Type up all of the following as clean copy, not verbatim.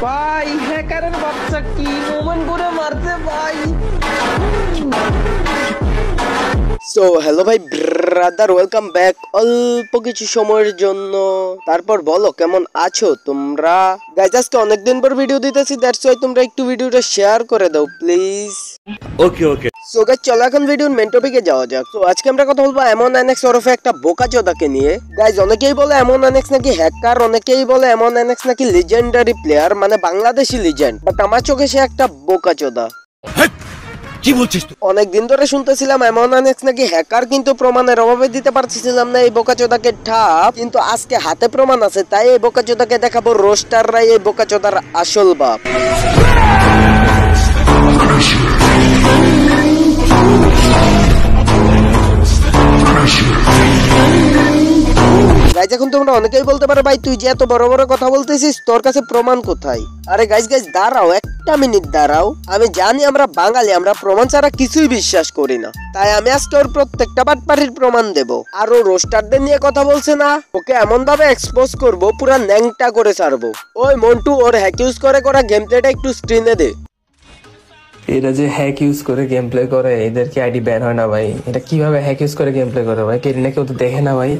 ভাই হ্যাকারের বাচ্চা কি মোমেন্ট করে মারতে ভাই। সো হ্যালো ভাই ব্রাদার, ওয়েলকাম ব্যাক অল্প কিছু সময়ের জন্য। তারপর বলো কেমন আছো তোমরা। গাইজ আজকে অনেকদিন পর ভিডিও দিতেছি, দ্যাটস ওয়াই তোমরা একটু ভিডিওটা শেয়ার করে দাও please. Okay okay. So guys চলো এখন ভিডিওর মেন টপিকে যাওয়া যাক। তো আজকে আমরা কথা বলবো এমন এনএক্স ওরফে একটা বোকাচোদাকে নিয়ে। গাইজ অনেকেই বলে এমন এনএক্স নাকি হ্যাকার, অনেকেই বলে এমন এনএক্স নাকি লিজেন্ডারি প্লেয়ার, মানে বাংলাদেশি লিজেন্ড, বাট আমার চোখে সে একটা বোকাচোদা। কি বলছিস তুই? অনেকদিন ধরে শুনতেছিলাম এমন এনএক্স নাকি হ্যাকার, কিন্তু প্রমাণের অভাবে দিতে পারছিলাম না এই বোকাচোদাকে ঠাপ। কিন্তু আজকে হাতে প্রমাণ আছে, তাই এই বোকাচোদাকে দেখাবো রোস্টাররাই এই বোকাচোদার আসল বাপ। গাইজ এখন তোমরা অনেকেই বলতে পারো ভাই তুই যে এত বড় বড় কথা বলতেছিস তোর কাছে প্রমাণ কোথায়। আরে গাইজ দাঁড়াও, একটা মিনিট দাঁড়াও। আমি জানি আমরা বাঙালি, আমরা প্রমাণ ছাড়া কিছুই বিশ্বাস করি না, তাই আমি আজকে ওর প্রত্যেকটা বাটপাড়ির প্রমাণ দেব। আর ও রোস্টারদের নিয়ে কথা বলছে না, ওকে এমন ভাবে এক্সপোজ করবো পুরা ন্যাংটা করে ছাড়বো। ওই মন্টু, ওর হ্যাক ইউজ করে করা গেম প্লেটা একটু স্ক্রিনে দে। এরা যে হ্যাক ইউজ করে গেম প্লে করে, এদেরকে আইডি ব্যান হয় না ভাই? এটা কিভাবে হ্যাক ইউজ করে গেম প্লে করে ভাই? কেরিনা কেউ তো দেখে না ভাই।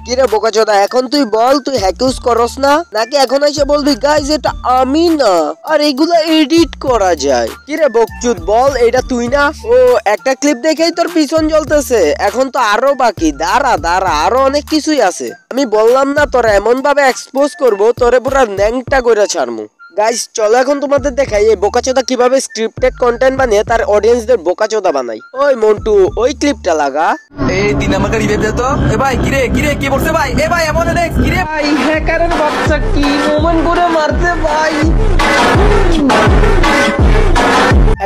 কিরে বোকাচোদা, এখন তুই বল তুই হ্যাক ইউজ করস না, নাকি এখন এসে বলবি গাইজ এটা আমি না আর এগুলো এডিট করা যায়? কিরে বকচুদ বল, এটা তুই না? ও একটা ক্লিপ দেখেই তোর পিছন জ্বলতেছে, এখন তো আরো বাকি। দাঁড়া দাঁড়া, আরো অনেক কিছুই আছে। আমি বললাম না তোরা এমন ভাবে এক্সপোজ করবো তোরে পুরা ন্যাংটা কইরা ছাড়মু। গাইস চলো এখন তোমাদের দেখাই এই বোকাচোদা কিভাবে স্ক্রিপ্টেড কন্টেন্ট বানিয়ে তার অডিয়েন্সদের বোকাচোদা বানাই। ওই মন্টু, ওই ক্লিপটা লাগা। এই 3 নাম্বারটা রিভাইভ দে তো। এ ভাই কিরে কিরে কি বলছে ভাই? এ ভাই এমন এনএক্স কিরে ভাই হ্যাকারের বাচ্চা কি মোমেন্ট করে মারতে ভাই।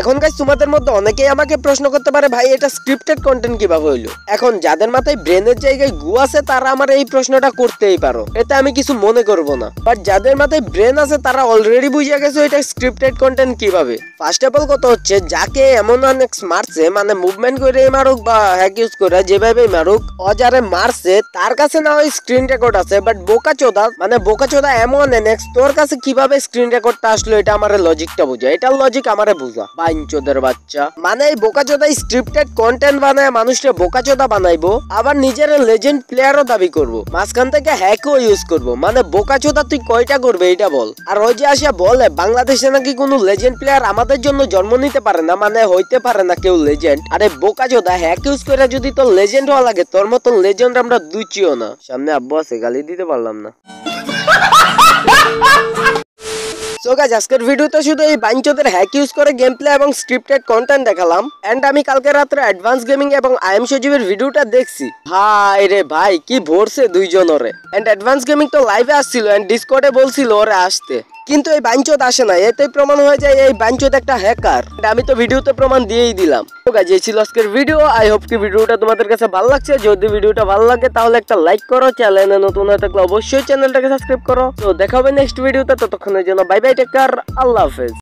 এখন গাইস তোমাদের মধ্যে অনেকেই আমাকে প্রশ্ন করতে পারে ভাই এটা স্ক্রিপ্টেড কন্টেন্ট কিভাবে হইলো। এখন যাদের মাথায় ব্রেনের জায়গায় গু আছে তারা আমার এই প্রশ্নটা করতেই পারো, এতে আমি কিছু মনে করব না। বাট যাদের মাথায় ব্রেন আছে তারা অলরেডি বুঝে গেছে এটা স্ক্রিপ্টেড কন্টেন্ট কিভাবে। ফার্স্ট অফ অল কথা হচ্ছে, যাকে এমন এনএক্স মারছে, মানে মুভমেন্ট করে মারুক বা হ্যাক ইউজ করে যেভাবে মারুক, অজারে মারছে তার কাছে না ওই স্ক্রিন রেকর্ড আছে। বাট বোকাচোদা, মানে বোকাচোদা এমন এনএক্স, তোর কাছে কিভাবে স্ক্রিন রেকর্ডটা আসলো এটা আমার লজিকটা বুঝা, এটার লজিক আমারে বুঝা। বাইনচোদের বাচ্চা, মানে এই বোকাচোদা স্ক্রিপ্টেড কন্টেন্ট বানায় মানুষকে বোকাচোদা বানাইবো, আবার নিজের লেজেন্ড প্লেয়ারও দাবি করবো, মাঝখান থেকে হ্যাকও ইউজ করবো। মানে বোকাচোদা তুই কয়টা করবে এটা বল। আর ওই যে আসিয়া বলে বাংলাদেশে নাকি কোনো লেজেন্ড প্লেয়ার আমাদের জন্য জন্ম নিতে পারে না, মানে হইতে পারে না কেউ লেজেন্ড। আরে বোকাচোদা, হ্যাক ইউজ করে যদি তোর লেজেন্ড হওয়া লাগে, তোর মতন লেজেন্ড আমরা দুচিও না। সামনে আব্বু আছে, গালি দিতে পারলাম না। সো গাইস আজকের ভিডিওতে শুধু এই বাইনচোদের হ্যাক ইউজ করে গেম প্লে এবং স্ক্রিপ্টেড কন্টেন্ট দেখালাম। এন্ড আমি কালকে রাত্রে অ্যাডভান্স গেমিং এবং আইএম সজীবের ভিডিওটা দেখছি। ভাই রে ভাই কি ভরছে দুইজনরে। এন্ড অ্যাডভান্স গেমিং তো লাইভে আসছিল এন্ড ডিসকর্ডে বলছিল ওরে আসতে, কিন্তু এই বাইনচোদ আসে না। এতেই প্রমাণ হয়ে যায় এই বাইনচোদ একটা হ্যাকার। আমি তো ভিডিওতে প্রমাণ দিয়েই দিলাম। তো গাইস এই ছিল আজকের ভিডিও। আই হোপ কি ভিডিওটা তোমাদের কাছে ভালো লাগছে। যদি ভিডিওটা ভালো লাগে তাহলে একটা লাইক করো, চ্যানেলে নতুন হয়ে থাকলে অবশ্যই চ্যানেলটাকে সাবস্ক্রাইব করো। তো দেখা হবে নেক্সট ভিডিওতে, ততক্ষণের জন্য বাই বাই, টেক কেয়ার, আল্লাহ হাফেজ।